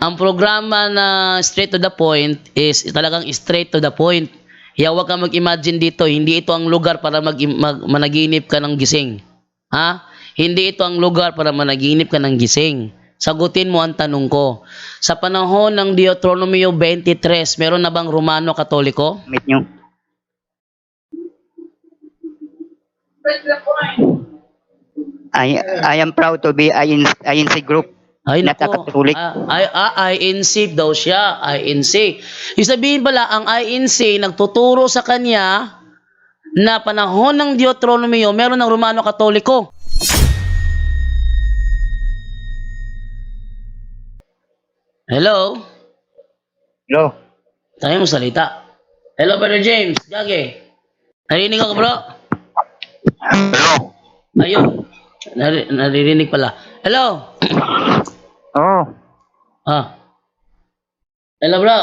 Ang programa na straight to the point is talagang straight to the point. Kaya huwag kang mag-imagine dito, hindi ito ang lugar para managinip ka ng gising. Ha? Hindi ito ang lugar para managinip ka ng gising. Sagutin mo ang tanong ko. Sa panahon ng Deuteronomio 23, meron na bang Romano Katoliko? Meet nyo. I am proud to be INC group. Ay, Not a nako. Catholic. INC daw siya. INC. Yung sabihin pala, ang INC nagtuturo sa kanya na panahon ng Deuteronomio, meron ng Romano Katoliko. Hello? Hello. Tayo mo salita. Hello, Brother James. Gage. Narinig ako, bro? Hello. Ayun. Naririnig pala. Hello? Oh. Hello, bro?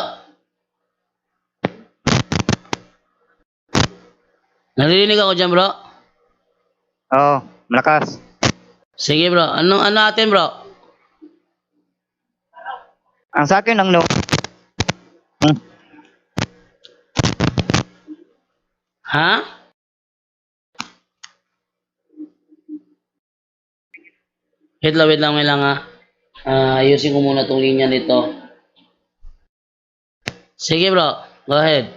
Naririnig ako dyan, bro? Oh, malakas. Sige, bro. Ano atin, bro? Ang sa akin lang no. Ha? Wait lang, ha. Ayusin ko muna itong linya nito. Sige, bro. Go ahead.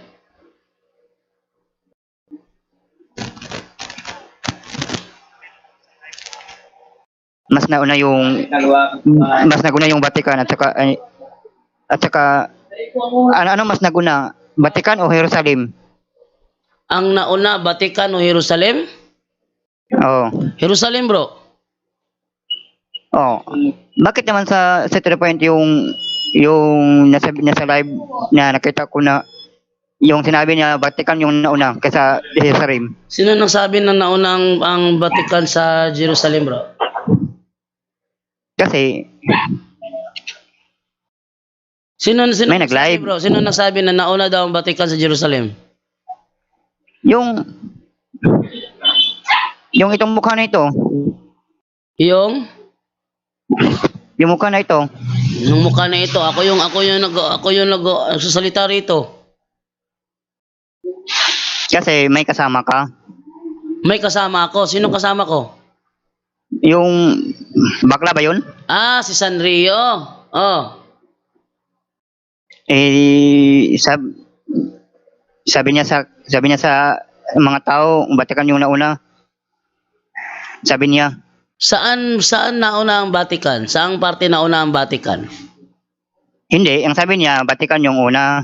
Mas nauna yung Vatican at saka ano mas naguna, Vatican o Jerusalem? Ang nauna, Vatican o Jerusalem? Oh. Jerusalem, bro. Oh. Bakit naman sa to the point yung nasa live na nakita ko na yung sinabi niya Vatican yung nauna kaysa Jerusalem? Sino nagsabi na nauna ang Vatican sa Jerusalem, bro? Kasi Sino may nagsabi, nag-live. bro? Sino nagsabi na nauna daw ang Vatican sa Jerusalem? yung itong mukha na ito, Yung mukha na ito, nung mukha na ito, ako yung nagsasalita rito. kasi may kasama ka. May kasama ako. Sino kasama ko? Yung bakla ba yun? Si Sanrio. Oh. Sabi niya sa mga tao, Vatican yung nauna. Sabi niya, Saan nauna ang Vatican? Saang parte nauna ang Vatican? hindi, ang sabi niya, Vatican yung una.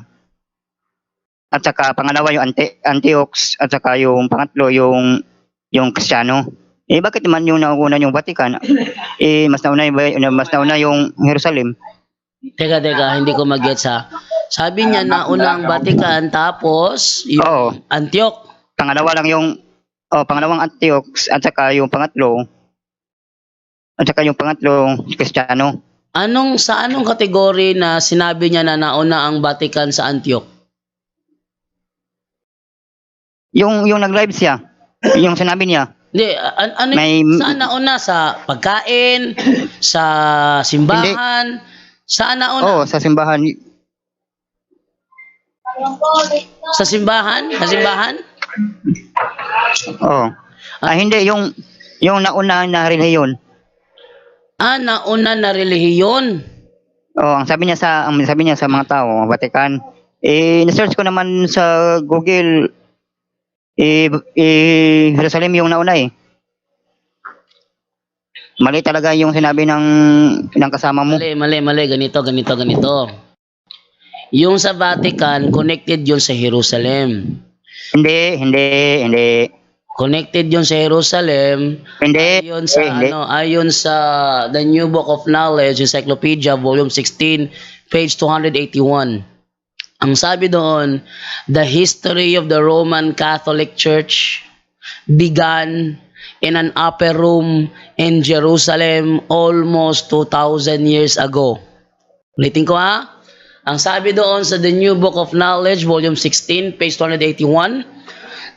At saka pangalawa yung Antioch, at saka yung pangatlo yung Kristiyano. Bakit naman yung nauna yung Vatican? Mas nauna yung Jerusalem. Teka, hindi ko mag-gets, ha. Sabi niya nauna ang Vatican, tapos yung Oo. Antioch. Pangalawa lang yung pangalawang Antioch, at saka yung pangatlo Kristiyano. Sa anong kategory na sinabi niya na nauna ang Vatican sa Antioch? Yung nag-live siya, yung sinabi niya. Hindi, saan nauna? Sa pagkain? Sa simbahan? Saan nauna? Sa simbahan. Sa simbahan? Sa simbahan? Hindi, yung nauna na relihiyon. Nauna na relihiyon. Ang sabi niya sa mga tao, Vatican. Na-search ko naman sa Google, Jerusalem yung nauna eh. Mali talaga yung sinabi ng kasama mo. Mali. Ganito. Yung sa Vatican, connected yun sa Jerusalem. Hindi. Connected yun sa Jerusalem. Hindi. Ayon sa The New Book of Knowledge, Encyclopedia, Volume 16, page 281. Ang sabi doon, the history of the Roman Catholic Church began in an upper room in Jerusalem almost 2,000 years ago. Ulitin ko, ha. Ang sabi doon sa The New Book of Knowledge, Volume 16, page 281,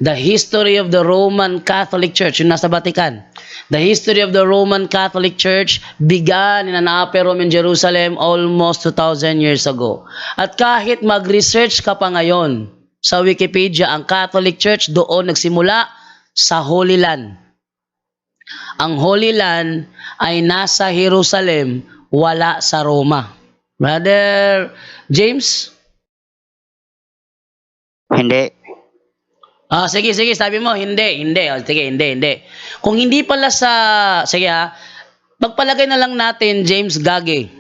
The history of the Roman Catholic Church, yung nasa Vatican. The history of the Roman Catholic Church began in an upper room in Jerusalem almost 2,000 years ago. At kahit mag-research ka pa ngayon sa Wikipedia, ang Catholic Church doon nagsimula sa Holy Land. Ang Holy Land ay nasa Jerusalem, wala sa Roma. Brother James? Hindi. Sige, sabi mo, hindi. Sige, hindi. Kung hindi pala sige pagpalagay na lang natin, James Gage,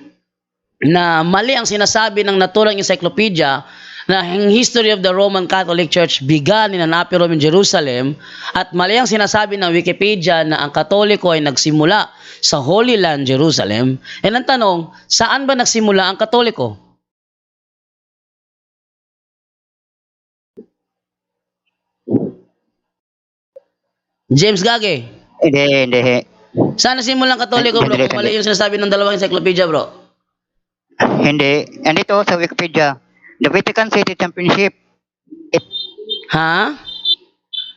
na mali ang sinasabi ng naturang encyclopedia na ang history of the Roman Catholic Church began in an upper room in Jerusalem, at mali ang sinasabi ng Wikipedia na ang Katoliko ay nagsimula sa Holy Land, Jerusalem. E ang tanong, saan ba nagsimula ang Katoliko? James Gage. Hindi. Saan nagsimula ang Katoliko, bro? Kung mali yung sinasabi ng dalawang encyclopedia, bro. Hindi. Andito sa Wikipedia, the Vatican City Championship Ha?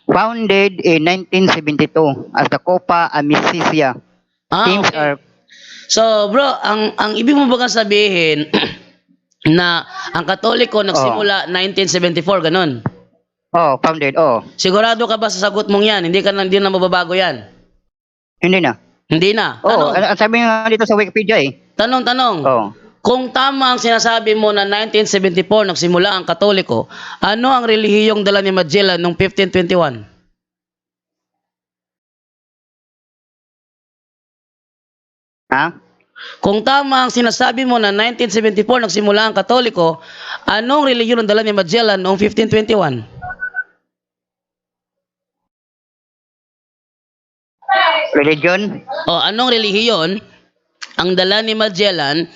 founded in 1972 as the Copa Amicizia. Teams Okay. are So, bro, ang ibig mo ba sabihin na ang Katoliko nagsimula 1974, ganun? founded. Sigurado ka ba sa sagot mong yan? Hindi na mababago yan? Hindi na. Hindi na. Ang sabi nga dito sa Wikipedia Tanong. Kung tama ang sinasabi mo na 1974 nagsimula ang Katoliko, ano ang relihiyong dala ni Magellan noong 1521? Ha? Kung tama ang sinasabi mo na 1974 nagsimula ang Katoliko, anong relihiyon ang dala ni Magellan noong 1521? Religion? Anong relihiyon ang dala ni Magellan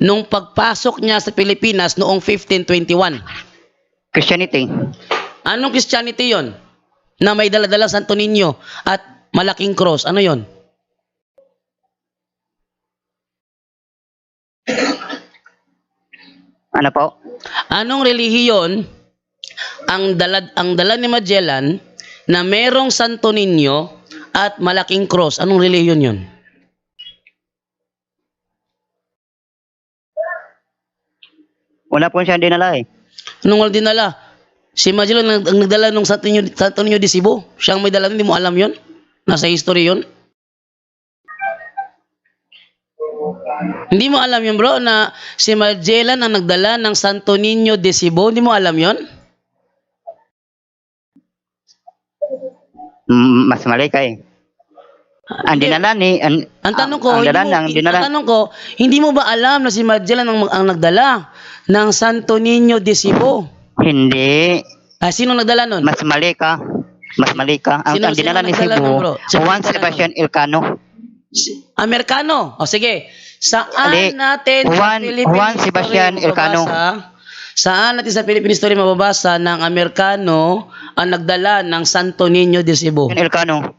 nung pagpasok niya sa Pilipinas noong 1521? Christianity. Anong Christianity yon? Na may dala-dala Santo Niño at malaking cross. Ano yon? Ano po? Anong relihiyon ang dala ni Magellan na merong Santo Niño at malaking cross? Anong relihiyon yon? Wala po siya dinala Anong wala dinala? Si Magellan ang nagdala ng Santo Niño de Cebu. Siyang may dala, hindi mo alam yon? Nasa history yon? Hindi mo alam yun, bro, na si Magellan ang nagdala ng Santo Niño de Cebu? Hindi mo alam yun? Mas mali ka Ang dinala Ang tanong ko, hindi mo ba alam na si Magellan ang nagdala ng Santo Niño de Cebu? Hindi. Sino nagdala nun? Mas mali ka. Ang dinala ni nagdala Cebu, nun, bro? Juan Sebastian Elcano. Amerikano. Sige. Saan Ali, natin Juan Sebastian Elcano. Saan natin sa Philippine History mababasa ng Amerikano ang nagdala ng Santo Niño de Cebu? Elcano.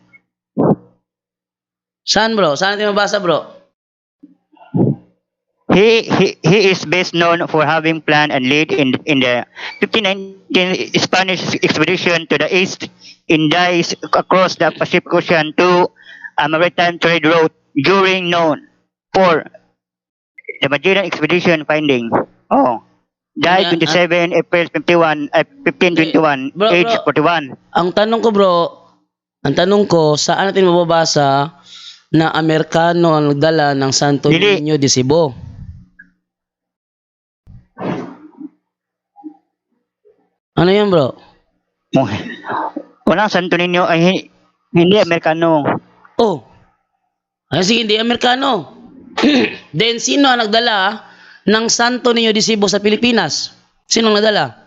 Saan, bro? Saan natin mababasa, bro? He is best known for having planned and led in the 1519 Spanish expedition to the East Indies across the Pacific Ocean to a maritime trade route during known for the Magellan expedition finding. Died 27 April 1521, age 41. Ang tanong ko, saan natin mababasa na Amerikano ang nagdala ng Santo Niño de Cebu? Ano yan, bro? Walang Santo Niño ay hindi Amerikano. Sige, hindi Amerikano. Then, sino ang nagdala ng Santo Niño de Cebu sa Pilipinas? Sino ang nagdala?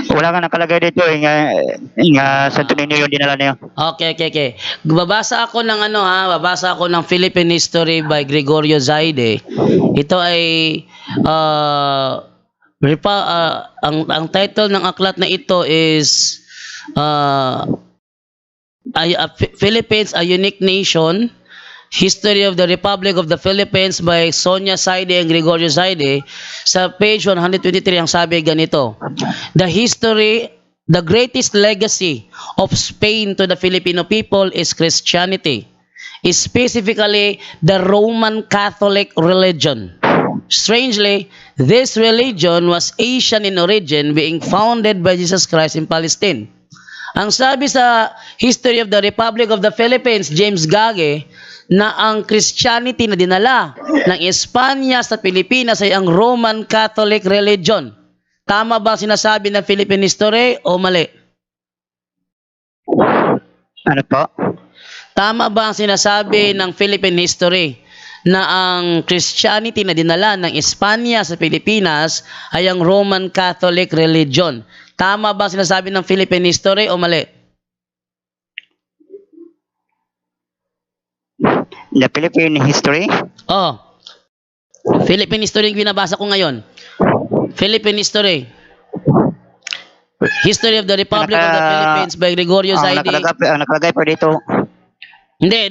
Wala ka nakalagay dito nga Santo Niño yung dinala niya. Okay. Babasa ako ng Philippine History by Gregorio Zaide. Ito ay ang title ng aklat na ito is Philippines, a unique nation History of the Republic of the Philippines by Sonia Saide and Gregorio Saide, sa page 123 ang sabi ganito, the greatest legacy of Spain to the Filipino people is Christianity, specifically the Roman Catholic religion. Strangely, this religion was Asian in origin, being founded by Jesus Christ in Palestine. Ang sabi sa History of the Republic of the Philippines, James Gage, na ang Christianity na dinala ng Espanya sa Pilipinas ay ang Roman Catholic religion. Tama ba sinasabi ng Philippine history o mali? Ano po? Tama ba ang sinasabi ng Philippine history na ang Christianity na dinala ng Espanya sa Pilipinas ay ang Roman Catholic religion? Tama ba ang sinasabi ng Philippine history o mali? The Philippine history? Oh, Philippine history yung binabasa ko ngayon. Philippine history. History of the Republic of the Philippines by Gregorio Saide. Ang nakalagay pa dito. Hindi.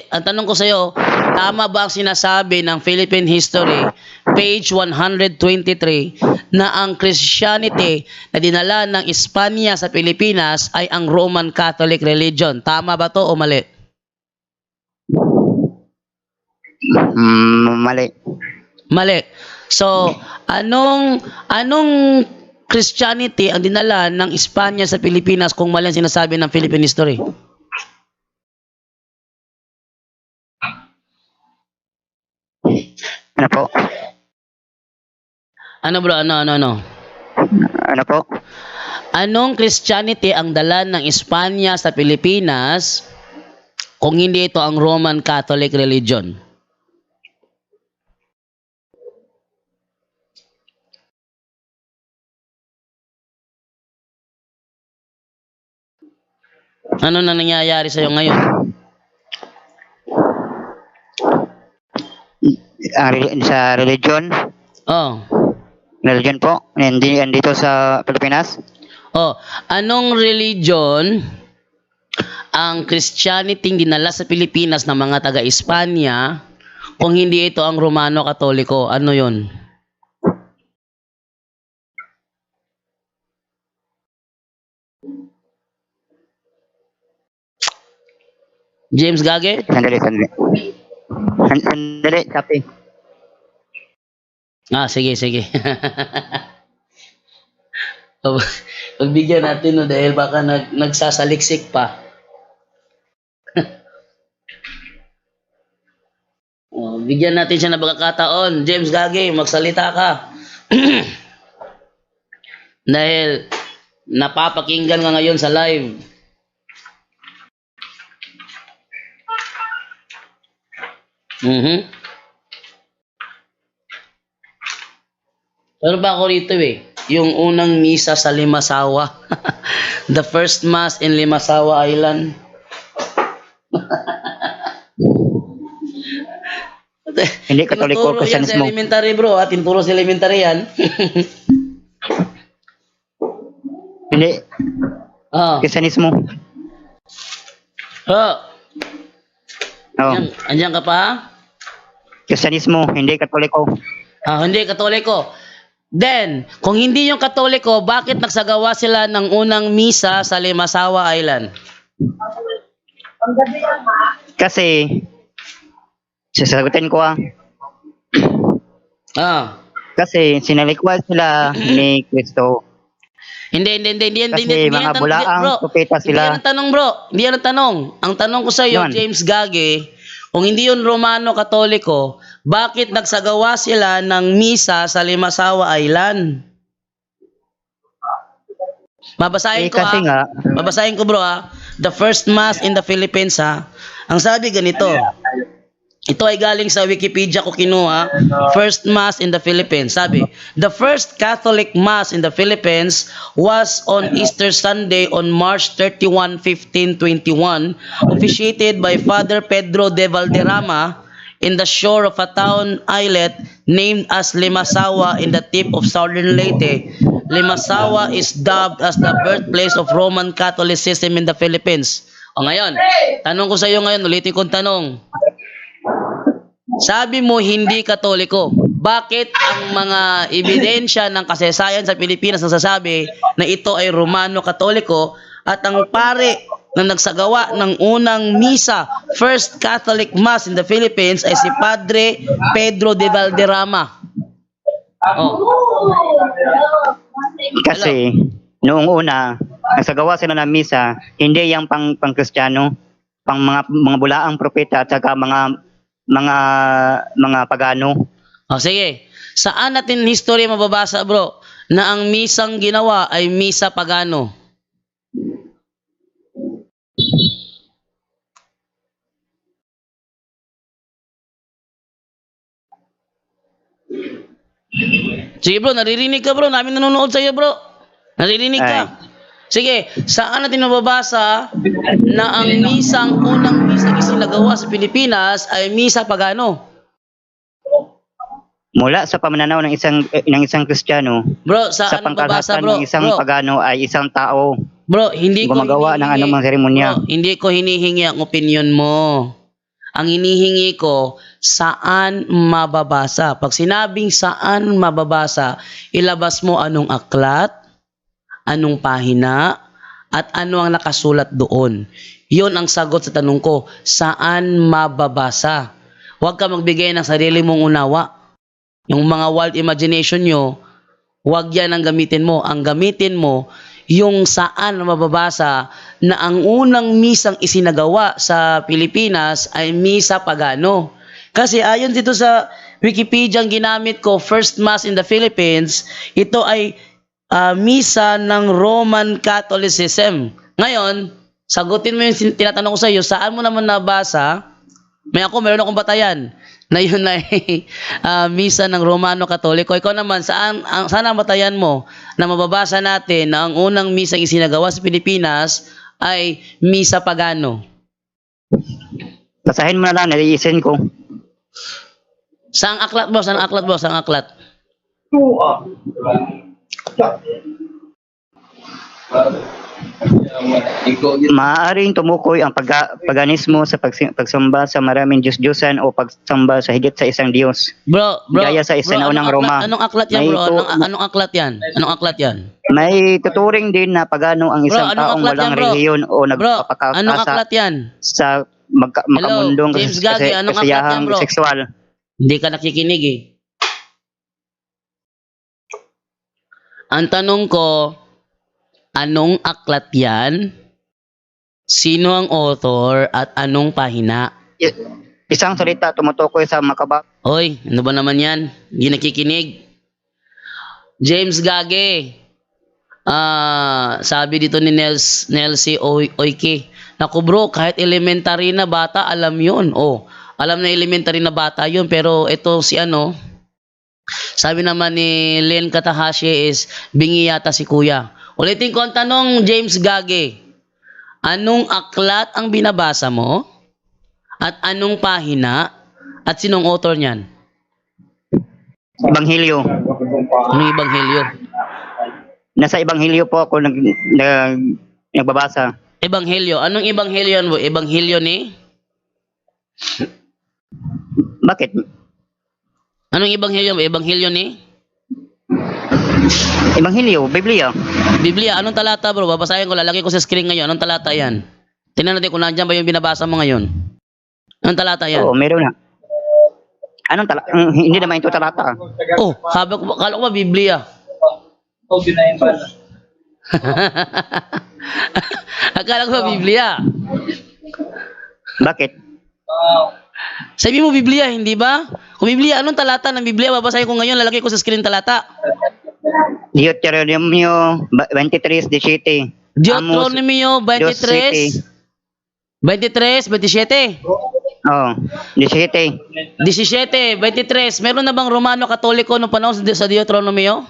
Ang tanong ko sa'yo, tama ba ang sinasabi ng Philippine history, page 123, na ang Christianity na dinala ng Espanya sa Pilipinas ay ang Roman Catholic religion? Tama ba to o mali? Mali. Mali. So, anong Christianity ang dinala ng Espanya sa Pilipinas kung mali ang sinasabi ng Philippine history? Ano po? Ano bro? Ano? Ano po? Anong Christianity ang dala ng Espanya sa Pilipinas kung hindi ito ang Roman Catholic religion? Ano na nangyayari sa'yo ngayon? Sa religion? Oh. Religion po? Dito sa Pilipinas? Oh, anong religion ang Christianity dinala sa Pilipinas ng mga taga-Espanya kung hindi ito ang Romano Katoliko? Ano 'yon? James Gage? Sandali, sabi. Sige. Pagbigyan natin no dahil baka nagsasaliksik pa. Bigyan natin siya ng pagkakataon. James Gage, magsalita ka. Dahil napapakinggan ka ngayon sa live. Pero ba ako rito yung unang misa sa Limasawa. The first mass in Limasawa Island. Hindi Katoliko, Tinuturo yan sa Kristiyanismo. elementary bro, tinuturo sa elementary yan. Hindi, Ah. Kristiyanismo. Oh. Oh, Andiyan ka pa? Kristiyanismo, hindi Katoliko. Hindi Katoliko. Then, kung hindi yung Katoliko, bakit nagsagawa sila ng unang misa sa Limasawa Island? Kasi, sasagutin ko kasi sinalikwal sila ni Kristo. Hindi Kasi mga bulaang propeta sila. Hindi yan ang tanong bro. Hindi yan ang tanong. Ang tanong ko sa iyo, Yun. James Gage, kung hindi yun Romano Katoliko, bakit nagsagawa sila ng misa sa Limasawa Island? Babasahin ko Kasi nga, Babasahin ko bro The first mass in the Philippines Ang sabi ganito. Ito ay galing sa Wikipedia ko kinuha. First Mass in the Philippines. Sabi, the first Catholic Mass in the Philippines was on Easter Sunday on March 31, 1521, officiated by Father Pedro de Valderrama in the shore of a town islet named as Limasawa in the tip of southern Leyte. Limasawa is dubbed as the birthplace of Roman Catholicism in the Philippines. O ngayon, tanong ko sa iyo ngayon, ulitin kong tanong. Sabi mo hindi Katoliko. Bakit ang mga ebidensya ng kasaysayan sa Pilipinas nagsasabi na ito ay Romano Katoliko at ang pare na nagsagawa ng unang misa, First Catholic Mass in the Philippines ay si Padre Pedro de Valderrama. Oh. Kasi noong una, nagsagawa sila ng misa, hindi yung pang Kristiyano, pang mga bulaang propeta at saka mga pagano. O sige, saan natin history mababasa bro na ang misang ginawa ay misa pagano? Sige bro, naririnig ka bro, namin nanonood sa iyo bro. Naririnig ka. Sige, saan natin mababasa na ang misang unang misang isinagawa sa Pilipinas ay misa pagano? Mula sa pamananaw ng isang Kristiyano, Bro, sa saan mababasa pangkalahatan bro? ng isang Bro, pagano ay isang tao bro, hindi ko gumagawa ng hinihingi- anumang seremonya. Bro, hindi ko hinihingi ang opinion mo. Ang hinihingi ko, saan mababasa? Pag sinabing saan mababasa, ilabas mo anong aklat, anong pahina, at ano ang nakasulat doon. Yun ang sagot sa tanong ko, saan mababasa? Huwag ka magbigay ng sarili mong unawa. Yung mga wild imagination nyo, huwag yan ang gamitin mo. Ang gamitin mo, yung saan mababasa na ang unang misang isinagawa sa Pilipinas ay misa pagano. Kasi ayon dito sa Wikipedia ang ginamit ko, First Mass in the Philippines, ito ay misa ng Roman Catholicism. Ngayon, sagutin mo yung tinatanong ko sa iyo, saan mo naman nabasa? Meron akong batayan na yun ay misa ng Romano Katoliko. Ikaw naman, saan ang batayan mo na mababasa natin na ang unang misa isinagawa sa Pilipinas ay misa pagano? Basahin mo na lang, naiisin ko. Saang aklat mo? Saang aklat mo? Saang aklat? Maaaring tumukoy ang paganismo sa pagsamba sa maraming Diyos-Diyosan o pagsamba sa higit sa isang Diyos. Bro, Gaya sa isinunang Roma. Anong aklat yan, May bro? ito- Anong aklat yan? Anong aklat yan? May tuturing din na pagano ang isang Anong taong aklat walang yan, bro? relihiyon o Bro, anong nagpapakasa aklat yan? sa makamundong James Gagi, anong aklat yan, kasiyahang bro? sexual. Hindi ka nakikinig eh. Ang tanong ko, anong aklat yan? Sino ang author at anong pahina? Isang salita tumutukoy sa makaba. Oy, ano ba naman yan? Hindi nakikinig. James Gage. Sabi dito ni Nelsie Oike. Naku bro, kahit elementary na bata, alam yun. Oh, alam na elementary na bata yun. Pero ito si ano, sabi naman ni Len Katahashi is, bingi yata si kuya. Ulitin ko ang tanong, James Gage. Anong aklat ang binabasa mo? At anong pahina? At sinong author niyan? Ebanghelyo. Anong ebanghelyo? Nasa Ebanghelyo po ako nagbabasa. Ebanghelyo. Anong ebanghelyo mo? Ebanghelyo ni? Bakit? Anong ebanghelyo mo? Ebanghelyo ni? Ebanghelyo, Biblia. Biblia. Anong talata bro? Babasahin ko. Lalagay ko sa screen ngayon. Anong talata yan? Tingnan natin kung nandiyan ba yung binabasa mo ngayon. Anong talata yan? Oo, meron na. Anong talata? Hindi naman ito talata. Oh, kala ko ba Biblia? Akala ko ba Biblia? Bakit? Sabi mo Biblia, hindi ba? Kung Biblia, anong talata ng Biblia? Babasahin ko ngayon. Lalagay ko sa screen talata. Deuteronomio 23:17. Deuteronomio 23, 27. Oh, 17. 17, 23. Meron na bang Romano Katoliko nung panahon sa Deuteronomio?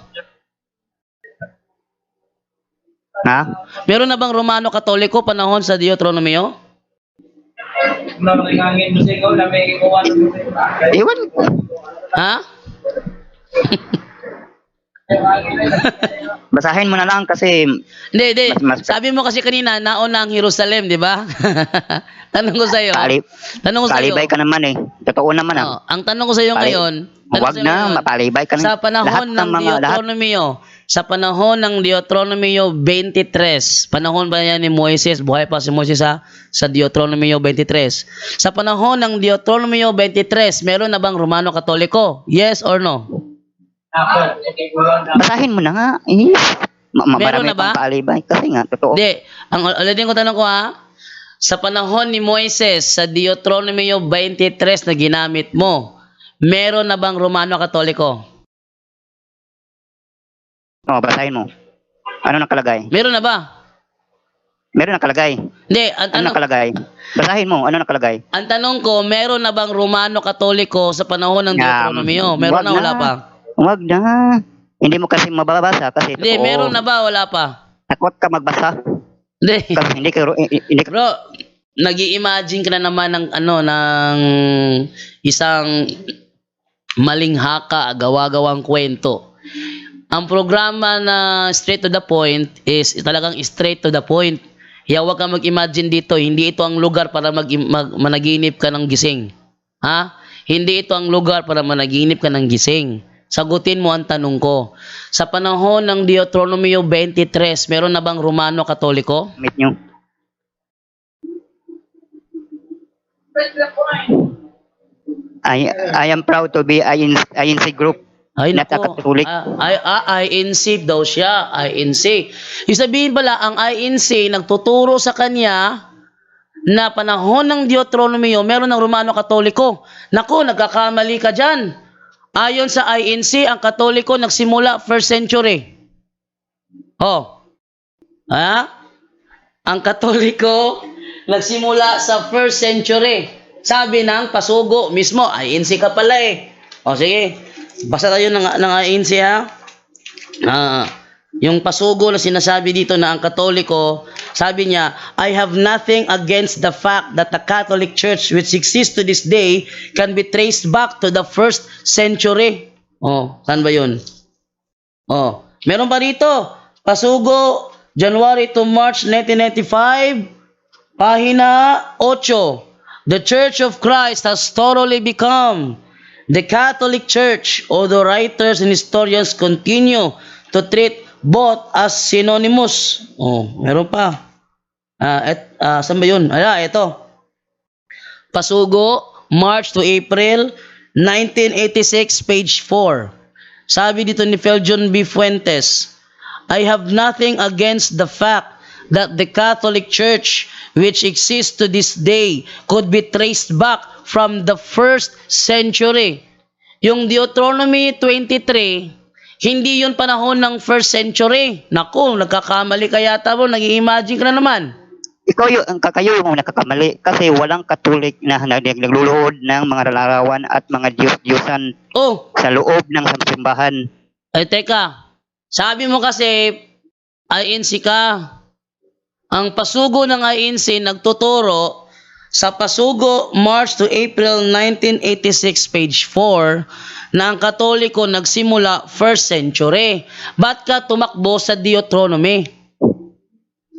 Ha? Meron na bang Romano Katoliko panahon sa Deuteronomio? Iwan ko. Ha? Basahin mo na lang kasi Hindi. mas Sabi mo kasi kanina, nauna ang Jerusalem, di ba? Tanong ko sa'yo. kali, Tanong ko sa'yo. palibay ka naman eh. Totoo naman Oh, ang tanong ko sa'yo Pali- ngayon, tanong ko Huwag sa'yo na, ngayon, mapalibay ka na. sa panahon ng Deuteronomio 23, panahon ba yan ni Moises, buhay pa si Moises sa Deuteronomio 23. Sa panahon ng Deuteronomio 23, meron na bang Romano Katoliko? Yes or no? Basahin mo na nga. Meron na ba? Pang palibay. Kasi nga, totoo. Hindi. Ang ulitin ko tanong ko sa panahon ni Moises sa Deuteronomio 23 na ginamit mo, meron na bang Romano Katoliko? Basahin mo. Ano nakalagay? Meron na ba? Meron nakalagay. Hindi, Ano nakalagay? Basahin mo. Ano nakalagay? ang tanong ko, meron na bang Romano Katoliko sa panahon ng Deuteronomio? Meron wag na, wala pa? Huwag na. Hindi mo kasi mababasa kasi Hindi, totoo. meron na ba? Wala pa? Takot ka magbasa. Hindi. Kasi hindi ka Bro, nag-i-imagine ka na naman ng ng isang maling haka, gawa-gawang kwento. Ang programa na straight to the point is talagang straight to the point. Kaya huwag kang mag-imagine dito, hindi ito ang lugar para managinip ka ng gising. Ha? Hindi ito ang lugar para managinip ka ng gising. Sagutin mo ang tanong ko. Sa panahon ng Deuteronomio 23, meron na bang Romano Katoliko? meet nyo. I am proud to be INC group. Ay, Not a nako. Catholic. INC daw siya. INC. Yung sabihin pala, ang INC nagtuturo sa kanya na panahon ng Deuteronomio, meron ng Romano Katoliko. Nako, nagkakamali ka dyan. Ayon sa INC, ang Katoliko nagsimula 1st century. Oh. Ha? Ang Katoliko nagsimula sa 1st century. Sabi ng Pasugo mismo, INC ka pala eh. O sige, basta tayo ng INC ha. Yung Pasugo na sinasabi dito na ang Katoliko, sabi niya, I have nothing against the fact that the Catholic Church which exists to this day can be traced back to the 1st century. Oh, saan ba yun? Oh, meron pa rito. Pasugo, January to March 1995, pahina 8. The Church of Christ has thoroughly become the Catholic Church, although writers and historians continue to treat both as synonymous. Oh, meron pa. Saan ba yun? Ito. Pasugo, March to April 1986, page 4. Sabi dito ni Feljon B. Fuentes, I have nothing against the fact that the Catholic Church which exists to this day could be traced back from the 1st century. Yung Deuteronomy 23, hindi yun panahon ng 1st century. Naku, nagkakamali ka yata mo, nag-i-imagine ka na naman. Kayo yung nakakamali kasi walang Katolik na nagluluhod ng mga larawan at mga Diyos-Diyosan sa loob ng simbahan. Ay, teka. Sabi mo kasi, INC ka. Ang Pasugo ng INC nagtuturo sa Pasugo, March to April 1986, page 4, na ang Katoliko nagsimula 1st century. Ba't ka tumakbo sa Deuteronomy?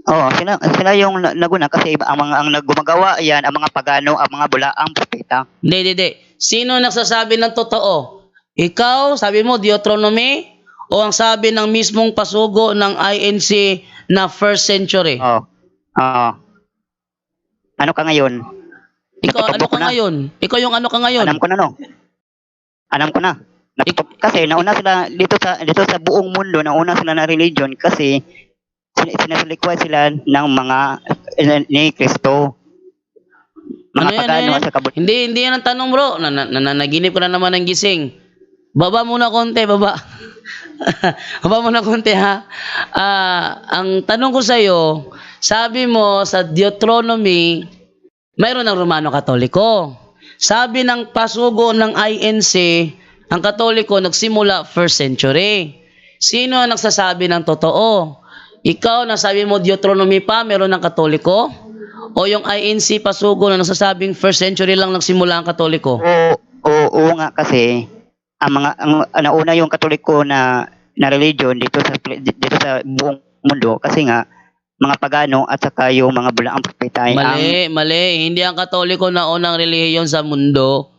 Sila yung naguna kasi ang naggumagawa yan, ang mga pagano, ang mga bulaang propeta. Hindi. Sino nagsasabi ng totoo? Ikaw, sabi mo Deuteronomy, o ang sabi ng mismong Pasugo ng INC na 1st century? Ano ka ngayon? Ikaw, ano ka ngayon? Ikaw yung ano ka ngayon? Alam ko na. Kasi nauna sila dito sa buong mundo, nauna sila na religion kasi sinasulikwa sila ng mga ni Kristo. Mga pagano sa kabut. Hindi yan ang tanong, bro. Nanaginip ko na naman ng gising. Baba muna konti, baba. Baba muna konti, ha. Ang tanong ko sa iyo, sabi mo sa Deuteronomy, mayroon ng Romano Katoliko. Sabi ng Pasugo ng INC, ang Katoliko nagsimula 1st century. Sino ang nagsasabi ng totoo? Ikaw na sabi mo Deuteronomy pa, meron ng Katoliko? O yung INC Pasugo na nagsasabing 1st century lang nagsimula ang Katoliko? Oo nga kasi ang nauna yung Katoliko na na religion dito sa buong mundo kasi nga mga pagano at saka yung mga bulaang propeta ay ang Mali. Hindi ang Katoliko na unang relihiyon sa mundo.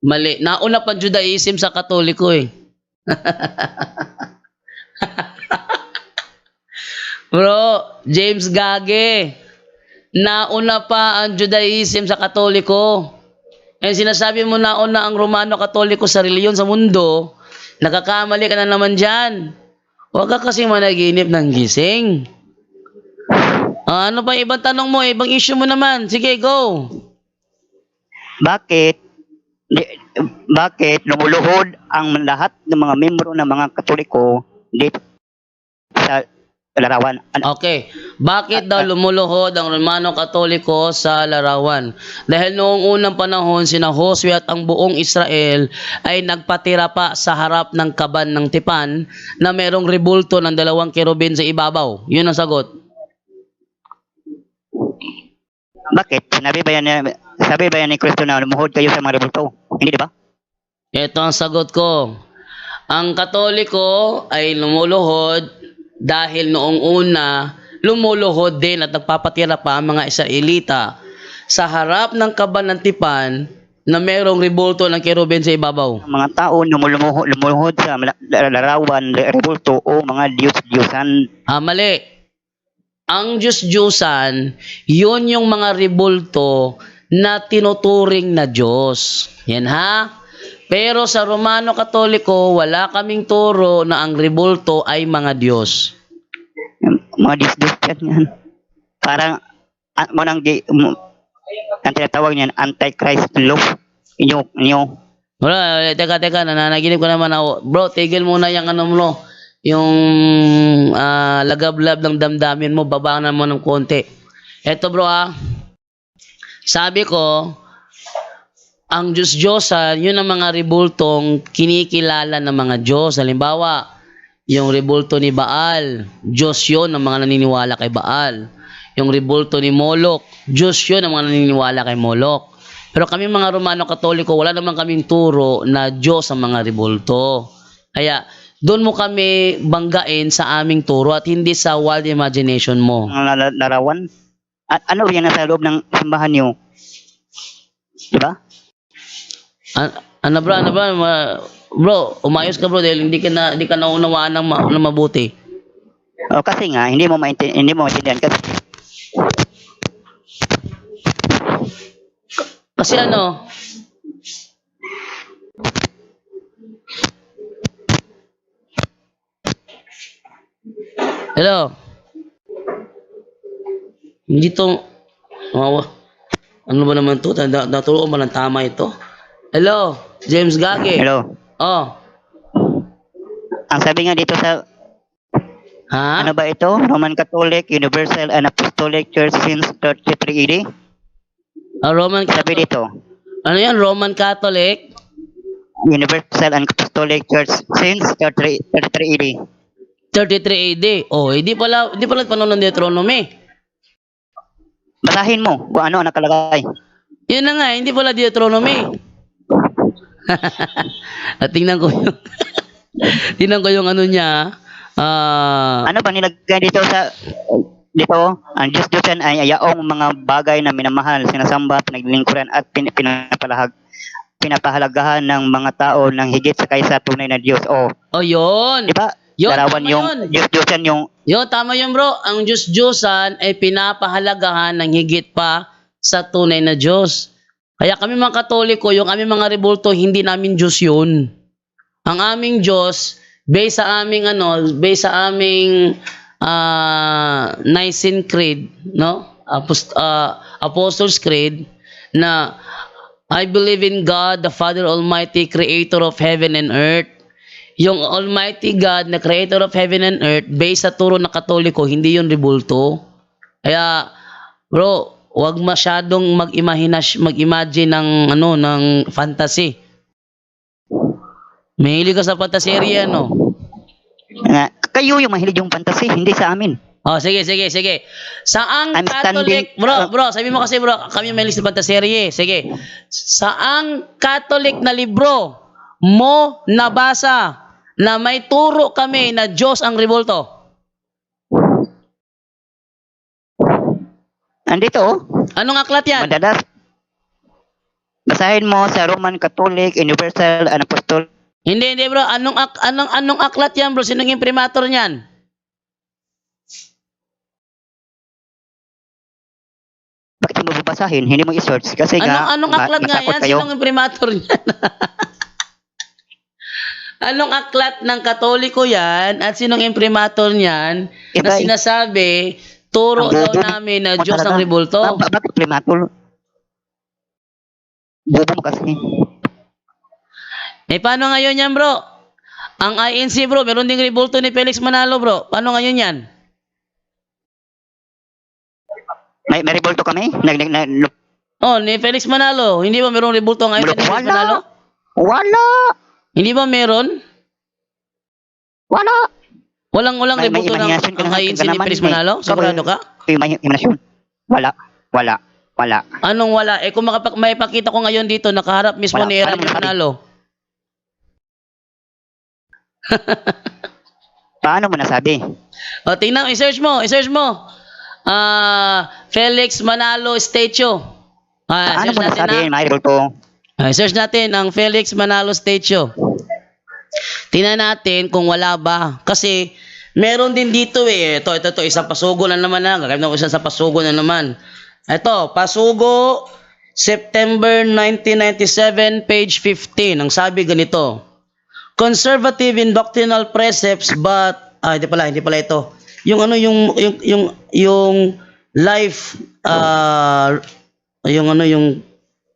Mali. Nauna pa Judaism sa Katoliko eh. Bro, James Gage. Nauna pa ang Judaism sa Katoliko. Eh sinasabi mo nauna ang Romano Katoliko sa relihiyon sa mundo, nakakamali ka na naman dyan. Huwag ka kasi managinip ng gising. Ano pa ibang tanong mo? Ibang issue mo naman. Sige, go. bakit bakit lumuluhod ang lahat ng mga membro ng mga Katoliko dito sa larawan? Okay. Bakit daw lumuluhod ang Romano Katoliko sa larawan? Dahil noong unang panahon, sina Josue at ang buong Israel ay nagpatira pa sa harap ng kaban ng tipan na merong rebulto ng 2 kerubin sa ibabaw. Yun ang sagot. Bakit? Sabi ba yan ni Kristo na lumuhod kayo sa mga rebulto? Hindi, di ba? Ito ang sagot ko. Ang Katoliko ay lumuluhod dahil noong una, lumuluhod din at nagpapatira pa ang mga Israelita sa harap ng kaban ng tipan na merong rebulto ng kerubin sa ibabaw. Ang mga tao na lumuluhod sa larawan, rebulto o mga Diyos-Diyosan. Mali. Ang Diyos-Diyusan, yun yung mga rebulto na tinuturing na Diyos. Yan ha? Pero sa Romano Katoliko, wala kaming turo na ang rebulto ay mga Diyos. Mga Diyos-Diyosan yan. Parang, ang tinatawag niyan, Antichrist law. Inyo. Wala, teka, nananaginip ko naman ako. Bro, tigil muna yung ano mo, yung lagablab ng damdamin mo, baba na mo ng konti. Eto bro sabi ko, ang Diyos-Diyosan, yun ang mga rebultong kinikilala ng mga Diyos. Halimbawa, yung rebulto ni Baal, Diyos yun ang mga naniniwala kay Baal. Yung rebulto ni Molok, Diyos yun ang mga naniniwala kay Molok. Pero kami mga Romano Katoliko, wala naman kaming turo na Diyos ang mga rebulto. Kaya, doon mo kami banggain sa aming turo at hindi sa wild imagination mo. Mga larawan. At ano yan nasa loob ng simbahan niyo? Diba? Ano bro? Bro, umayos ka bro dahil hindi ka naunawaan ng mabuti. O kasi nga hindi mo maintindihan kasi ano? Hello. Hindi to ano ba naman to? Naturuan ba ng tama ito? Hello, James Gage. Hello. Oh. Ang sabi nga dito sa Ha? ano ba ito? Roman Catholic, Universal and Apostolic Church since 33 AD. Roman Sabi Catholic. dito, Ano yan? Roman Catholic? Universal and Apostolic Church since 33 AD. 33 AD. Oh, hindi pala panahon ng Deuteronomy. Basahin mo kung ano ang nakalagay. Yun na nga, hindi pala Deuteronomy. At tingnan ko yung ano niya. Ano ba nilagay dito dito? Ang Diyos-Diyosan ay ayaong mga bagay na minamahal, sinasamba, pinaglilingkuran at pinapahalagahan ng mga tao ng higit sa kaysa tunay na Diyos. Oh, Yun. di ba? Yun, Larawan tama yung yun. Diyos-Diyosan yung Yun, tama yun bro. Ang Diyos-Diyosan ay pinapahalagahan ng higit pa sa tunay na Diyos. Kaya kami mga Katoliko, yung aming mga rebulto, hindi namin Diyos yun. Ang aming Diyos, based sa aming Nicene Creed, no? Apostles' Creed, na I believe in God, the Father Almighty, Creator of heaven and earth. Yung Almighty God na Creator of heaven and earth, based sa turo ng Katoliko, hindi yun rebulto. Kaya, bro, wag masyadong mag-imagine ng fantasy. Mahilig ka sa fantasy no? kayo yung mahilig yung fantasy, hindi sa amin. Oh, sige. Saang I'm Catholic, standing- bro, sabi mo kasi bro, kami mahilig sa fantasy. Sige. Saang Catholic na libro mo nabasa na may turo kami na Diyos ang rebulto? Andito, oh. Anong aklat yan? Madalas. Basahin mo sa Roman Catholic, Universal, and Apostolic. Hindi bro. Anong aklat yan bro? Sinong imprimatur niyan? Bakit mo babasahin? Hindi mo i-search. Kasi Anong aklat nga matakot yan? kayo. Sinong imprimatur niyan? Anong aklat ng Katoliko yan? At sinong imprimatur niyan na Iba, sinasabi, turo daw namin na Diyos ang rebulto? Bakit primatul? Bobo mo kasi. Paano ngayon yan bro? Ang INC bro, meron ding rebulto ni Felix Manalo bro. Paano ngayon yan? May rebulto kami? Ni Felix Manalo. Hindi ba merong rebulto ngayon ni Felix Manalo? Wala. Hindi ba meron? Wala. Walang May rebulto ng imahinasyon ka ang naman, INC ka ni naman, Felix may- Manalo? Sigurado ka? May imahinasyon. Wala. Anong wala? Kung may pakita ko ngayon dito, nakaharap mismo Wala. ni Paano Eranio mo nasabi? Manalo. Paano mo nasabi? O, tingnan, i-search mo. Felix Manalo statue. Paano Search mo natin nasabi? May rebulto. search natin ang Felix Manalo statue. Tingnan natin kung wala ba. Kasi, meron din dito eh. Ito, isang pasugo na naman na. Gagawin ko isa sa pasugo na naman. Ito, pasugo, September 1997, page 15. Ang sabi ganito, conservative in doctrinal precepts but hindi pala ito. Yung life yung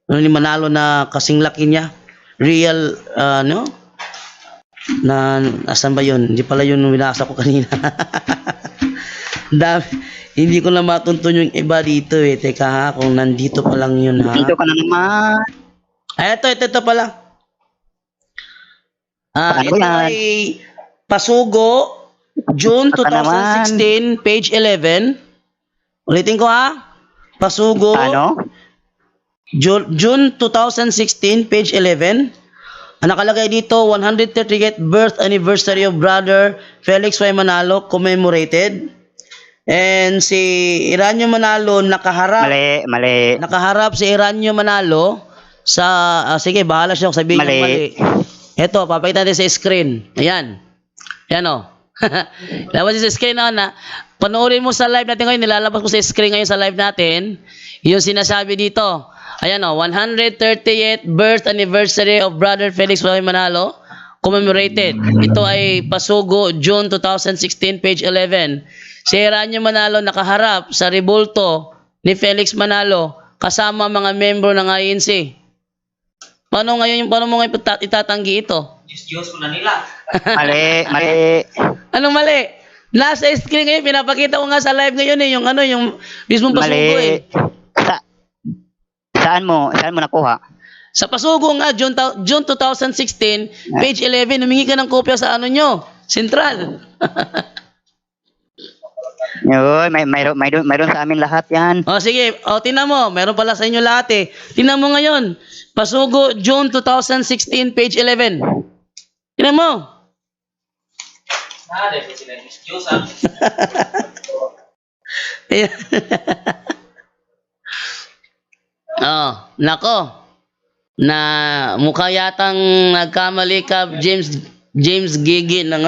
ni Manalo na kasing laki niya. Real na asan ba yun? Hindi pala yun binasa ko kanina. Hindi ko na matuntun yung iba dito eh. Teka ha, kung nandito pa lang yun ha. Dito ka na naman. Ito pala. Paano Ito yan? ay Pasugo, June Baka 2016, page 11. Ulitin ko ha. Pasugo, Ano? June 2016, page 11. Ang nakalagay dito, 138th birth anniversary of Brother Felix Y. Manalo commemorated. And si Eranio Manalo nakaharap. Mali. Nakaharap si Eranio Manalo sa sige, bahala siya kung sabihin niya mali. Ito, papakita natin sa screen. Ayan. Ayan o. Labas sa screen na. Panoorin mo sa live natin ngayon. Nilalabas ko sa screen ngayon sa live natin. Yung sinasabi dito. Ayan o. 138th birth anniversary of Brother Felix Y. Manalo commemorated. Ito ay Pasugo, June 2016, page 11. Si Eranio Manalo nakaharap sa rebulto ni Felix Manalo kasama mga membro ng INC. Paano mo ngayon itatanggi ito? Diyos mo na nila. Mali. Anong mali? Nasa screen ngayon, pinapakita ko nga sa live ngayon eh, yung mismong Pasugo eh. Saan mo nakuha? Sa Pasugo nga, June 2016, page 11, humingi ka ng kopya sa nyo, Central. Yun, mayroon sa amin lahat yan. Sige, tingnan mo, meron pala sa inyo lahat eh. Tingnan mo ngayon, Pasugo, June 2016, page 11. Tingnan mo. Dahil sila yung Diyos ang Ayan. Nako. Na mukha yatang nagkamali ka James Gigi ng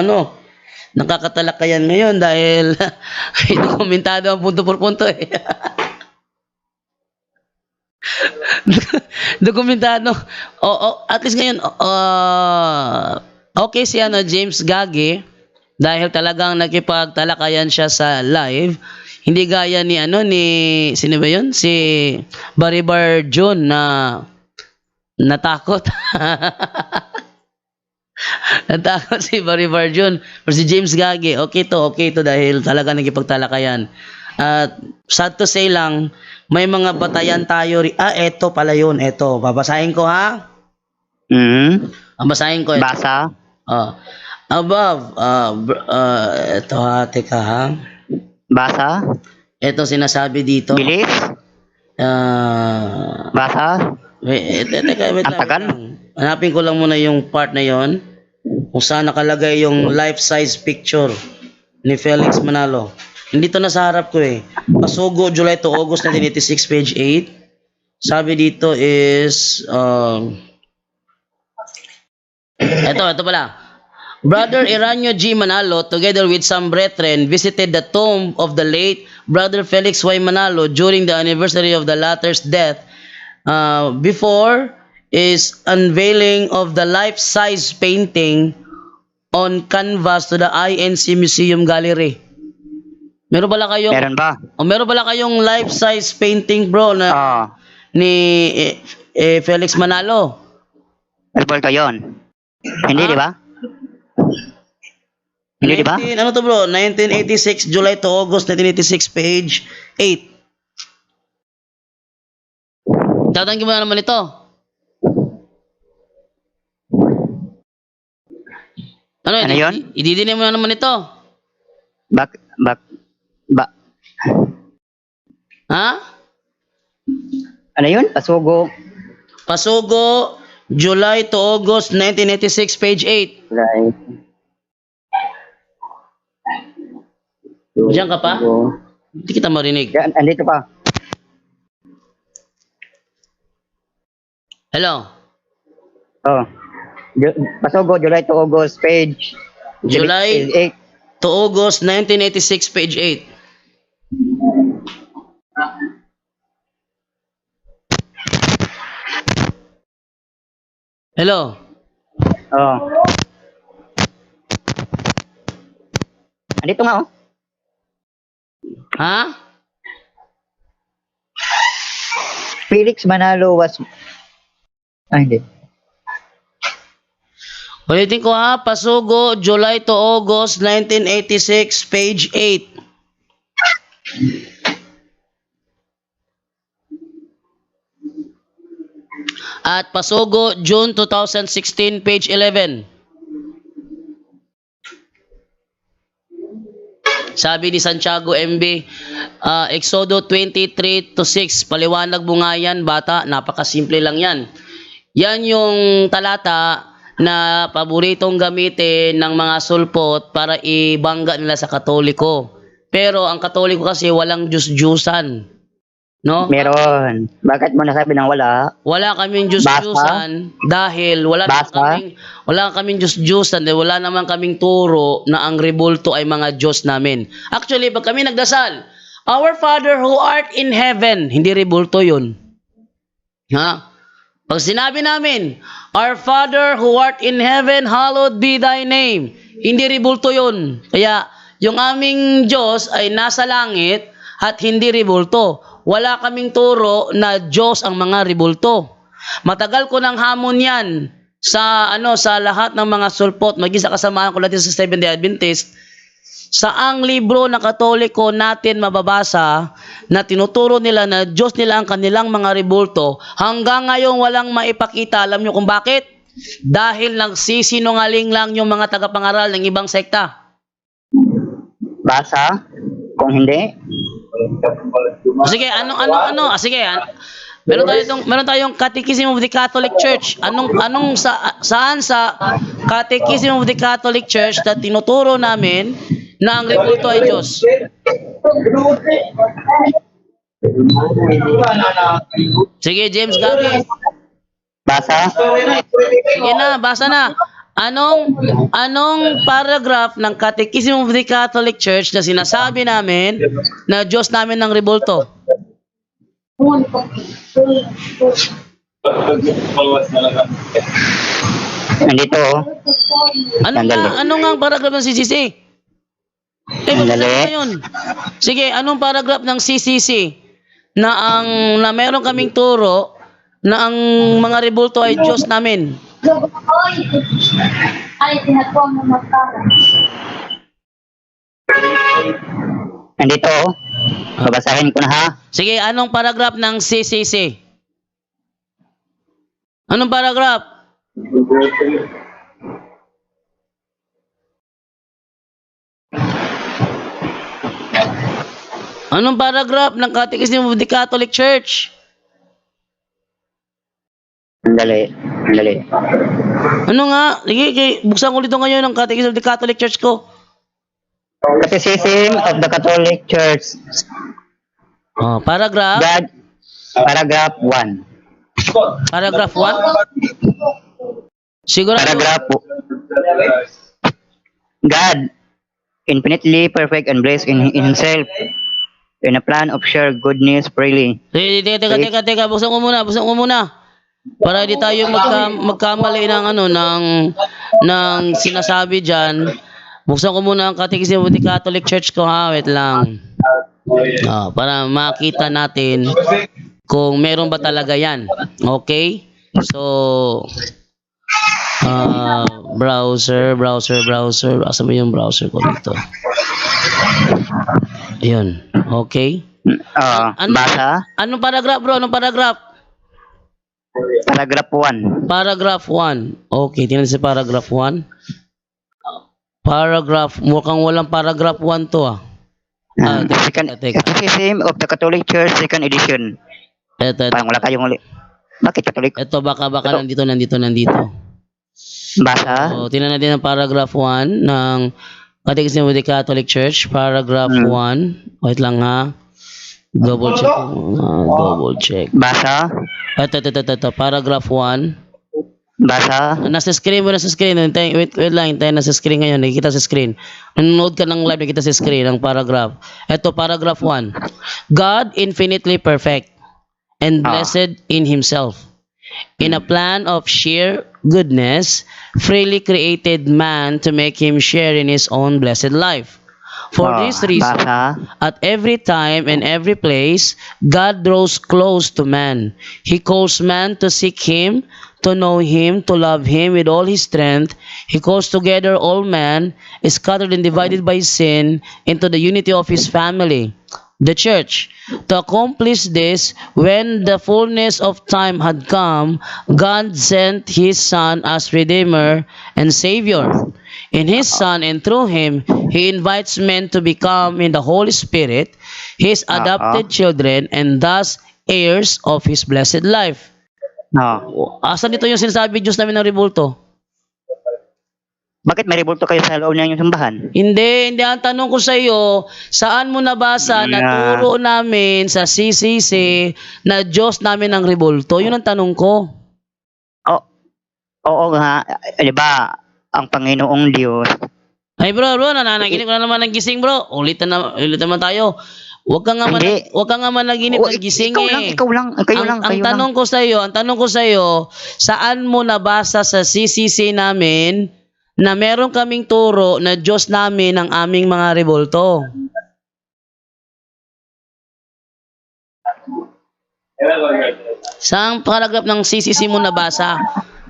nakakatalakayan ngayon dahil dokumentado ang punto por punto eh. Dokumentado. At least ngayon okay si James Gagi dahil talagang nakipagtalakayan siya sa live. Hindi gaya ni sino ba yun? Si Baribar John na natakot. Natakot si Baribar John. Pero si James Gagi, okay to dahil talaga nakipagtalakayan. At sad to say lang, may mga batayan tayo. Eto pala yun. Eto, babasahin ko ha. Babasahin ko. Ito. Basa. Above. Eto ha, teka ha. Basa. Ito sinasabi dito. Bilis. Wait Basa. Ang tagal. lang. Hanapin ko lang muna yung part na yon. kung saan nakalagay yung life-size picture ni Felix Manalo. Hindi to nasa harap ko eh. Pasugo, July to August 1986, page 8. Sabi dito is, ito pala. Brother Eranio G. Manalo, together with some brethren, visited the tomb of the late Brother Felix Y. Manalo during the anniversary of the latter's death. Before is unveiling of the life-size painting on canvas to the INC Museum Gallery. Meron pala kayong Meron ba? meron pala kayong life-size painting, bro, na ni Felix Manalo. Revolto yun. Hindi, di ba? Hindi, di ba? Ano to, bro? 1986, July to August 1986, page 8. Tatanggi mo na naman ito. Ano yun? Ididinin mo na naman ito. Ha? Ano yun? Pasugo. Pasugo, July to August 1986, page 8. Right. Diyan ka pa? Hindi kita marinig. Yan, andito pa. Hello? Oh. Pasugo, July to August, page July 8. to August 1986, page 8. Hello? Oh. Andito nga, oh. Ha? Felix Manalo was... hindi. Ulitin ko ha, Pasugo, July to August 1986, page 8. At Pasugo, June 2016, page 11. Sabi ni Santiago MB, Exodo 23 to 6, paliwanag mo nga yan, bata, napakasimple lang yan. Yan yung talata na paboritong gamitin ng mga sulpot para ibangga nila sa Katoliko. Pero ang Katoliko kasi walang Diyos-Diyusan. No? Meron. Bakit mo nasabi ng wala? Wala kaming Diyos-Diyusan dahil wala kaming Diyos-Diyusan dahil wala naman kaming turo na ang rebulto ay mga Diyos namin. Actually, pag kami nagdasal, Our Father who art in heaven, hindi rebulto yun. Ha? Pag sinabi namin, Our Father who art in heaven, hallowed be thy name, hindi rebulto yun. Kaya, yung aming Diyos ay nasa langit at hindi rebulto. Wala kaming turo na Diyos ang mga rebulto. Matagal ko ng hamon yan sa lahat ng mga sulpot, maging sa kasamaan ko natin sa Seventh-day Adventist. Saang libro na Katoliko natin mababasa na tinuturo nila na Diyos nila ang kanilang mga rebulto, hanggang ngayon walang maipakita. Alam nyo kung bakit? Dahil nagsisinungaling lang yung mga tagapangaral ng ibang sekta. Basa? Kung hindi? Sige, sige. Meron tayong Catechism of the Catholic Church. Saan sa Catechism of the Catholic Church na tinuturo namin na ang rebulto ay Diyos? Sige, James Gary. Basa? Sige na, basa na. Anong paragraph ng Catechism of the Catholic Church na sinasabi namin na Diyos namin ng rebulto? Nandito, oh. Ano nga ang paragraph ng CCC? Yun. Sige, anong paragraph ng CCC na meron kaming turo na ang mga rebulto ay Diyos namin? Nandito, oh. Babasahin ko na, ha? Sige, anong paragraph ng CCC? Anong paragraph? Anong paragraph ng Catechism of the Catholic Church? Sandali. Ano nga? Sige, buksan ko dito ngayon ang Catechism of the Catholic Church ko. Catechism of the Catholic Church. Oh, paragraph. God, paragraph 1. Paragraph 1. Sigurado. Paragraph God, infinitely perfect and blessed in Himself, in a plan of sheer goodness freely. Teka. Buksan ko muna. Para di tayo magkamali ng ng sinasabi diyan. Buksan ko muna ang Catechism of the Catholic Church ko, ha. Wait lang. Para makita natin kung meron ba talaga yan. Okay? So, browser. Asa mo yung browser ko dito? Ayun. Okay? Basa? Anong paragraph, bro? Anong paragraph? Paragraph 1. Paragraph 1. Okay, tingnan sa paragraph 1. Mukhang walang paragraph 1 to, Second Catechism of the Catholic Church, 2nd edition. Ito. Parang wala kayong uli. Bakit Catholic? Ito, baka nandito. Basa? So, tingnan natin ang paragraph 1 ng Catechism of the Catholic Church. Paragraph 1. Wait lang, ha. Double check. Basa? Ito. Paragraph 1. Basa? Nasa screen. Wait lang. Hintayin nasa screen ngayon. Nakikita sa screen. Nanonood ka ng live, nakikita sa screen ang paragraph. Ito, paragraph 1. God, infinitely perfect and blessed in Himself, in a plan of sheer goodness, freely created man to make him share in his own blessed life. For this reason, at every time and every place, God draws close to man. He calls man to seek Him, to know Him, to love Him with all his strength. He calls together all men, scattered and divided by sin, into the unity of His family, the church. To accomplish this, when the fullness of time had come, God sent His Son as Redeemer and Savior. In His Son and through Him, He invites men to become in the Holy Spirit His adopted children and thus heirs of His blessed life. Asan dito yung sinasabi Diyos namin ng rebulto? Bakit may rebulto kayo sa loob ng inyong simbahan? Hindi. Ang tanong ko sa iyo, saan mo nabasa na turo namin sa CCC na Diyos namin ang rebulto? Yun ang tanong ko. Oo nga. Di ba, ang Panginoong Diyos. Ay bro, nananaginip ko na naman ng gising, bro. Ulit naman tayo. Huwag ka nga managinip ng gising Ikaw lang. Ang tanong ko sa iyo, saan mo nabasa sa CCC namin na meron kaming turo na Diyos namin ang aming mga rebulto? Saang paragraph ng CCC mo nabasa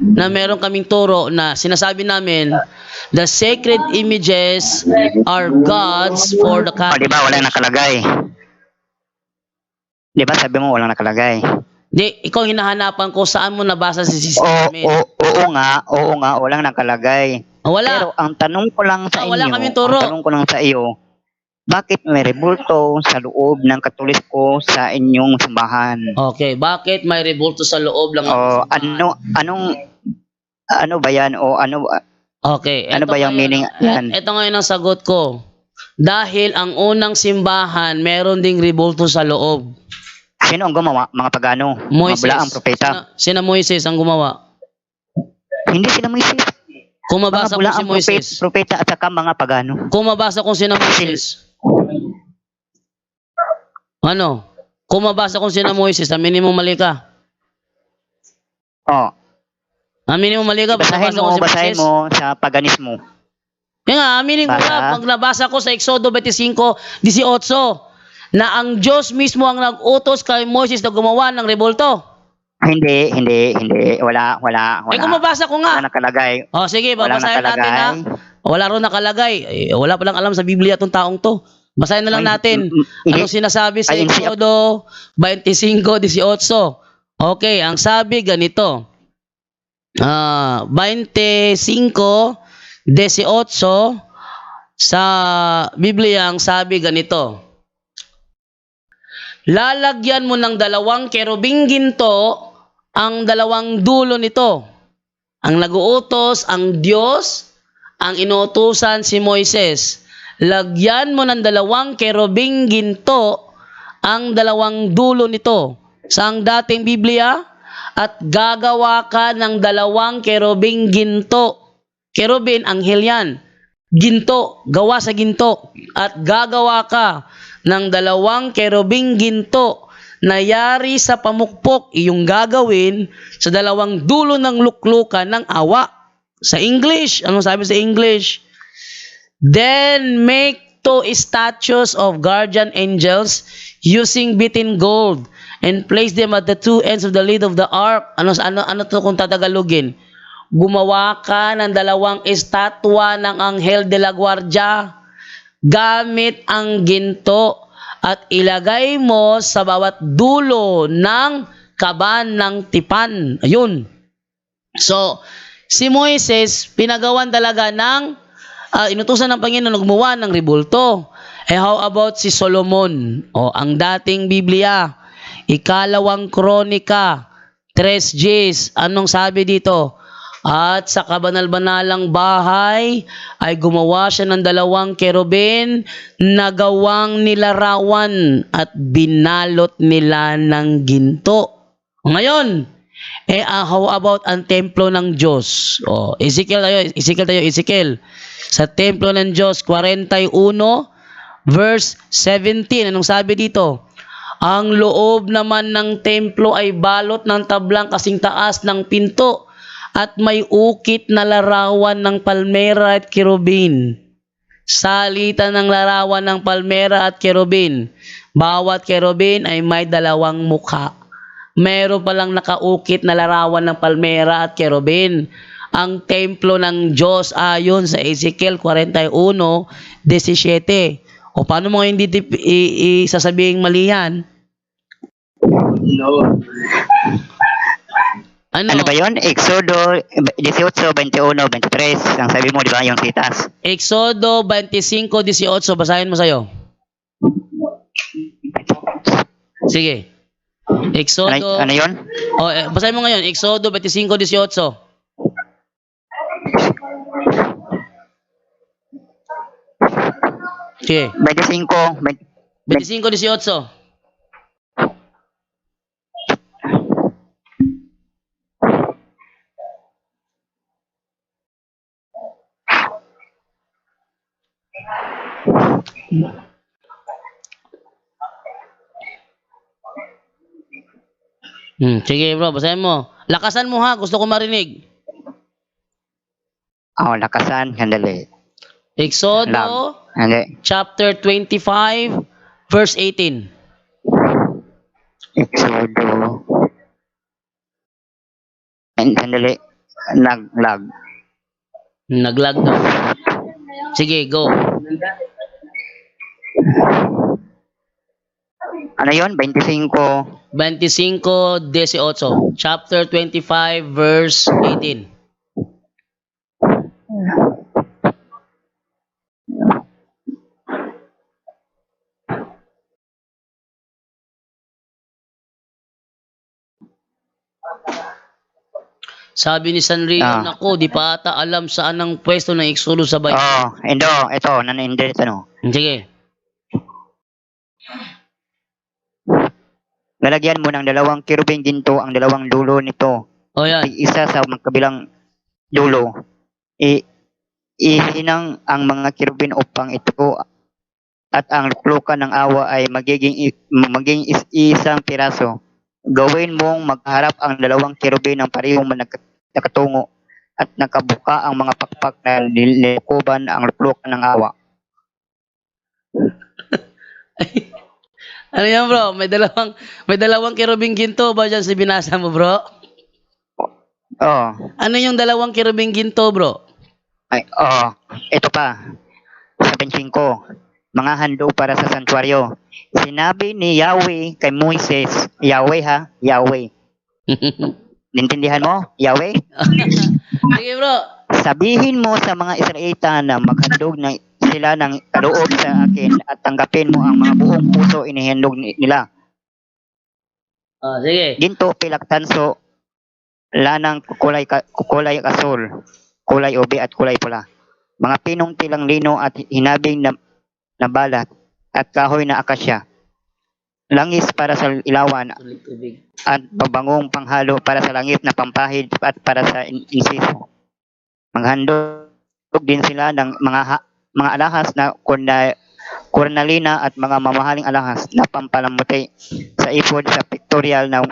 na meron kaming turo na sinasabi namin the sacred images are gods for the Catholic? Di ba walang nakalagay? Di ba sabi mo walang nakalagay? Di, ikaw hinahanapan ko saan mo nabasa sa CCC namin. Oo nga, walang nakalagay. Wala. Pero ang tanong ko lang sa wala inyo, kaming turo. bakit may rebulto sa loob ng Katoliko sa inyong simbahan? Okay, bakit may rebulto sa loob lang? Ano ba yan? Okay. Ano ba yung meaning yan? Ito ngayon ang sagot ko. Dahil ang unang simbahan, meron ding rebulto sa loob. Sino ang gumawa? Mga pagano? Moises. Mga bulaang propeta? Sina Moises ang gumawa? Hindi sila Moises. Kung mabasa ko si Moises. Propeta at saka mga pagano. Kung mabasa ko sina Moises. Ano? Kung mabasa ko sina Moises, aminin mo mali ka. Aminin mo mali ka. Basahin mo sa paganismo. Kaya nga, aminin ko na. Pag nabasa ko sa Exodo 25:18 na ang Diyos mismo ang nag-utos kay Moises na gumawa ng rebulto. Hindi. Wala. Kung mabasa ko nga. Wala nakalagay. Sige, babasahin natin ha. Wala ron nakalagay. Wala palang alam sa Biblia itong taong to. Basahin na lang natin. Anong sinasabi sa Exodo 25:18? Okay, ang sabi ganito. 25:18 sa Biblia ang sabi ganito. Lalagyan mo ng 2 kerubing ginto ang 2 dulo nito. Ang naguutos, ang Diyos, ang inuutusan si Moises. Lagyan mo ng 2 kerubing ginto ang 2 dulo nito. Sa ang dating Biblia, at gagawa ka ng 2 kerubing ginto. Kerubin, anghel yan. Ginto, gawa sa ginto. At gagawa ka ng 2 kerubing ginto na yari sa pamukpok, iyong gagawin sa 2 dulo ng luklukan ng awa. Sa English, ano sabi sa English? Then make 2 statues of guardian angels using beaten gold and place them at the 2 ends of the lid of the ark. Ano to kung tatagalogin? Gumawa ka ng 2 estatwa ng Anghel de la Guardia gamit ang ginto at ilagay mo sa bawat dulo ng kaban ng tipan. Ayun. So, si Moises, pinagawan talaga ng inutusan ng Panginoon gumawa ng rebulto. How about si Solomon? Ang dating Biblia, 2 Kronika 3:10. Anong sabi dito? At sa kabanal-banalang bahay ay gumawa siya ng 2 kerubin na gawang nilarawan at binalot nila ng ginto. Ngayon, how about ang templo ng Diyos? Ezekiel. Sa templo ng Diyos, 41, verse 17. Anong sabi dito? Ang loob naman ng templo ay balot ng tablang kasing taas ng pinto at may ukit na larawan ng palmera at kerubin. Salita ng larawan ng palmera at kerubin. Bawat kerubin ay may 2 mukha. Meron palang nakaukit na larawan ng palmera at kerubin. Ang templo ng Diyos ayon sa Ezekiel 41:17. Paano mo hindi sasabing mali yan? No. Ano ba yun? Exodo 18, 21, 23. Ang sabi mo, di ba? Yung sitas. Exodo 25:18. Basahin mo sa'yo. Sige. Exodo. Ano yun? Basahin mo ngayon. Exodo 25:18. Sige. 25:18. Sige bro, basahin mo. Lakasan mo ha, gusto ko marinig. Lakasan. Handali. Exodo Handali. chapter 25 verse 18. Exodo. Handali. Naglag. Naglag daw. Sige, go. Ano yun? 25:18. Chapter 25 verse 18. Sabi ni Sanrio, nako, di pa ata alam saan ang pwesto ng Exodus sa Bible. Ito, nanindit, ano. Sige. Lalagyan mo ng 2 kerubing ginto ang 2 dulo nito. Yan. Isa sa magkabilang dulo. Ihinang ang mga kerubin upang ito at ang luklukan ng awa ay maging isang piraso. Gawin mong magharap ang 2 kerubin ng parehong nakatungo at nakabuka ang mga pakpak na nilukuban ang luklukan ng awa. Ano yan bro? May dalawang kerubing ginto ba dyan sa binasa mo bro? Ano yung 2 kerubing ginto bro? Ito pa. 75. Mga handog para sa santuaryo. Sinabi ni Yahweh kay Moises, Yahweh ha? Yahweh. Nintindihan mo? Yahweh? Sige bro. Sabihin mo sa mga Israelita na maghandog na sila ng kaloob sa akin at tanggapin mo ang mga buong puso inihandog nila. Sige. Ginto, pilak, tanso, lanang kulay asul, kulay ube at kulay pula. Mga pinong tilang lino at hinabing na balat at kahoy na akasya. Langis para sa ilawan Tubig. at babangong panghalo para sa langis na pampahid at para sa insiso. Maghandog din sila ng mga alahas na kornalina at mga mamahaling alahas na pampalamuti sa ifod sa pictorial na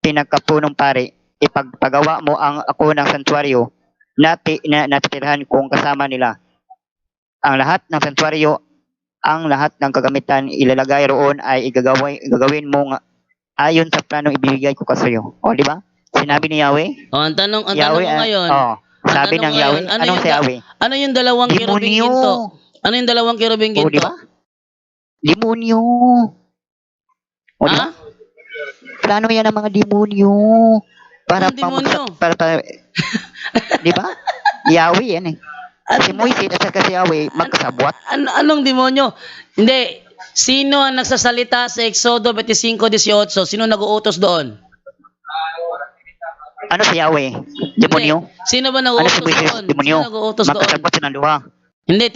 pinagkapunong pare. Ipagpagawa mo ang ako ng santuaryo na natitirhan kung kasama nila. Ang lahat ng santuaryo, ang lahat ng kagamitan ilalagay roon ay igagawin mo ayon sa planong ibibigay ko sa iyo. O, di ba? Sinabi ni Yahweh. O, ang tanong Yahweh, ko ngayon. sabi ang tanong ng Yahweh. ngayon, Anong si Yahweh? Ano yung dalawang kerubing Demonyo. ginto? Ano yung dalawang kerubing O, di ginto? ba? Demonyo. O, di ba? Ha? Plano yan ng mga demonyo. Para Anong demonyo? di ba? Yahweh yan eh. Si Moises at saka si Yahweh magkasabwat. Anong demonyo? Hindi. Sino ang nagsasalita sa Exodo 25:18? Sino nag-uutos doon? Ano si Yahweh? Demonyo? Hindi. Sino ba Ano nag-uutos si Moises? doon? Demonyo? Sino nag-uutos doon? Magkasabwat silang duha. Hindi.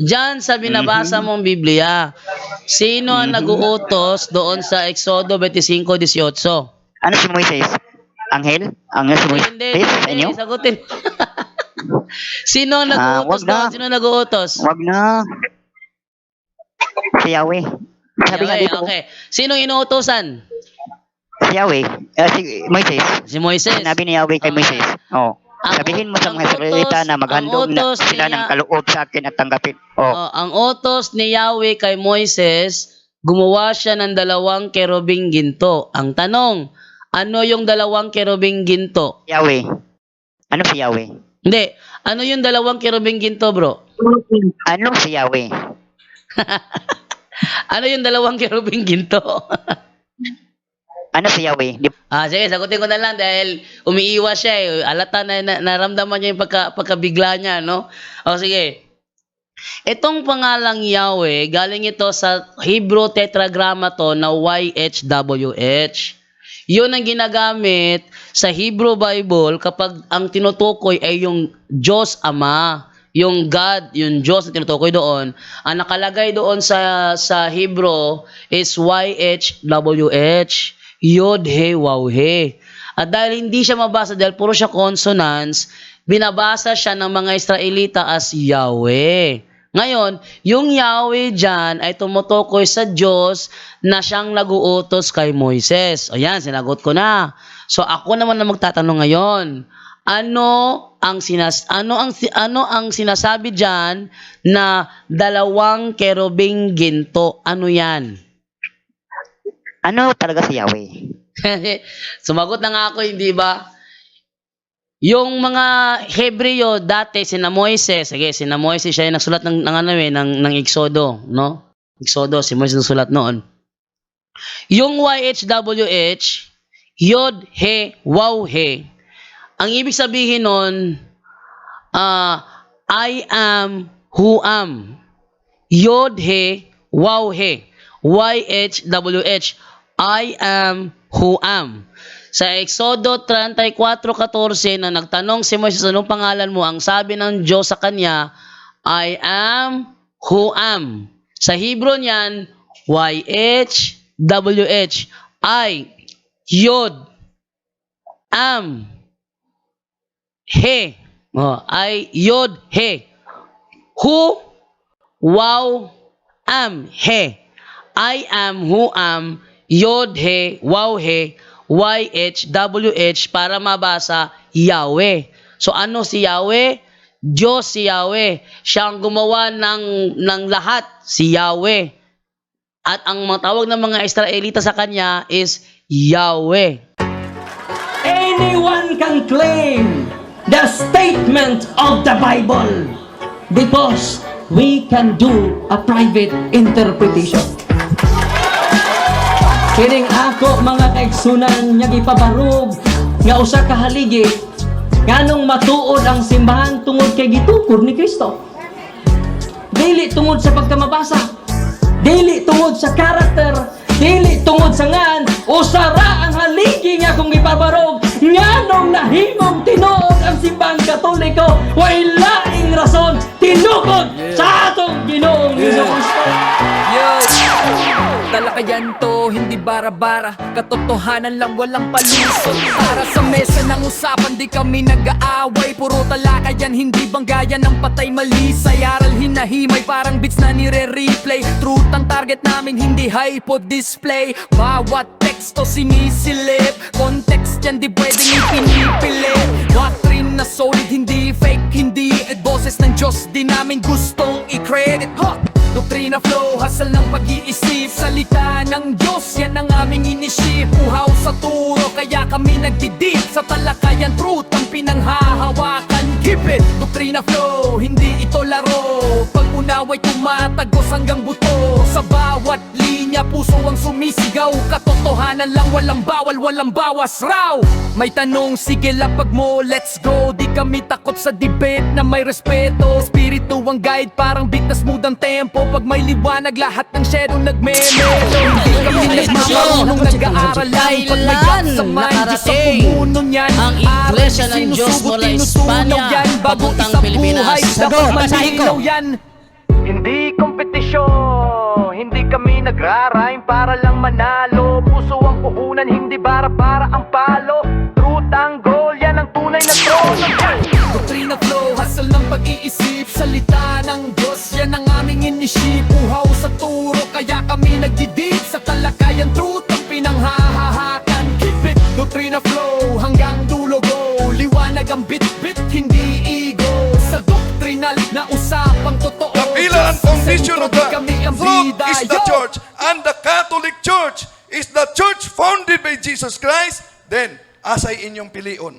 Diyan sa binabasa mong Biblia, sino ang nag-uutos doon sa Exodo 25:18? Ano si Moises? Anghel? Anghel si Moises sa inyo? Sagutin. Sino ang wag nag-uutos na. doon? Sino nag-uutos? Wag na. Si Yahweh. Sabi nga Okay, dito, okay. Sinong inuutosan? si Yahweh, si Moises. Si Moises. Sinabi ni Yahweh kay Moises. Oh. Sabihin mo sa mga Israelita na maghandog na utos sila ng kaloob sa akin at tanggapin. Oh. Ang utos ni Yahweh kay Moises, gumawa siya ng 2 kerubing ginto. Ang tanong, ano yung 2 kerubing ginto? Yahweh. Ano si Yahweh? Hindi. Ano yung 2 kerubing ginto, bro? Ano si Yahweh? Ano yung 2 kerubing ginto? Ano si Yahweh? Sige, sagutin ko na lang dahil umiiwas siya eh. Alata na naramdaman niya yung pagkabigla niya, no? O sige. Itong pangalang Yahweh, galing ito sa Hebrew Tetragrammaton na YHWH. Yun ang ginagamit sa Hebrew Bible kapag ang tinutukoy ay yung Diyos Ama. Yung God, yung Diyos na tinutukoy doon. Ang nakalagay doon sa Hebrew is YHWH. Yod, He, Waw, He. At dahil hindi siya mabasa, dahil puro siya consonants, binabasa siya ng mga Israelita as Yahweh. Ngayon, yung Yahweh dyan ay tumutukoy sa Diyos na siyang nag-uutos kay Moises. O yan, sinagot ko na. So ako naman na magtatanong ngayon, ano ang sinasabi dyan na 2 kerubing ginto? Ano yan? Ano talaga si Yahweh? Sumagot na nga ako, hindi ba? Yung mga Hebreo dati, sina Moises, sina Moises siya yung nagsulat ng Exodo, no? Exodo, si Moises nagsulat noon. Yung YHWH, Yod, He, Waw, He, ang ibig sabihin nun, I am who am. Yod, He, Waw, He. YHWH, I am who am. Sa Exodo 34:14 na nagtanong si Moises, anong pangalan mo? Ang sabi ng Diyos sa kanya, I am who am. Sa Hebrew niyan, YHWH, I, Yod, am, He. I, Yod, He. Who, Waw, am, He. I am who am, Yod, He, Waw, He, YHWH, para mabasa Yahweh. So ano si Yahweh? Diyos si Yahweh. Siya ang gumawa ng lahat, si Yahweh. At ang matawag ng mga Israelita sa kanya is Yahweh. Anyone can claim the statement of the Bible because we can do a private interpretation. Kining ako mga kaigsunan nga gipabarog nga usa ka haligi nganong matuod ang simbahan tungod kay gitukod ni Kristo. Dili tungod sa pagkamabasa, dili tungod sa karakter, dili tungod sa ngan, usa ra ang haligi nga kung gipabarog Nganong nahimong tinuod ang simbahang Katoliko, way laing rason tinukod sa atong Ginoong Hesus. Yo! Talakayan to, hindi bara-bara. Katotohanan lang, walang palusot. Para sa mesa ng usapan, di kami nag-aaway. Puro talakayan, hindi banggayan ng patay malisay. Aral hinahimay, parang beats na nire-replay. Truth ang target namin, hindi hypo display. Bawat teksto sinisilip, context yan di pwedeng ipinipilit. Doctrine na solid, hindi fake, hindi boses ng Diyos, di namin gustong i-credit. Doktrina flow, hasal ng pag-iisip. Salita ng Diyos, yan ang aming inisip. Uhaw sa turo, kaya kami nagdidip. Sa talakayan, truth ang pinanghahawakan. Keep it! Doktrina flow, hindi ito laro. Pag-unaway tumatagos hanggang buto. Sa bawat linya, puso ang sumisigaw. Katotohanan lang, walang bawal, walang bawas raw. May tanong, sige lapag mo, let's go. Di kami takot sa debate na may respeto. Spirito ang guide, parang bigtas mood ang tempo. Pag may liwanag, lahat ng shadow nagme-melo. Hindi kami nagmamarunong nag-aaral lang. Pag may gap sa mind, Diyos ang pumuno niyan. Ang Iglesia ng Diyos mula Espanya, papuntang Pilipinas. Dapat malinaw yan. Hindi kompetisyon, hindi kami nagra-rhyme para lang manalo. Puso ang puhunan, hindi bara-bara ang palo. Truth ang goal, yan ang tunay na trono. Doktrina flow, hasal ng pag-iisip. Salita ng Diyos, yan ang aming inisip. Uhaw sa turo, kaya kami nagdidip. Sa talakayan, truth ang pinanghahahakan. Keep it, doktrina flow, hanggang dulo go. Liwanag ang bit-bit, hindi ego. Sa doktrinal na usapang totoo. The pillar and foundation of the Kami ang truth bida. is the Yo! church, and the Catholic Church is the church founded by Jesus Christ. Then, asay inyong pilion.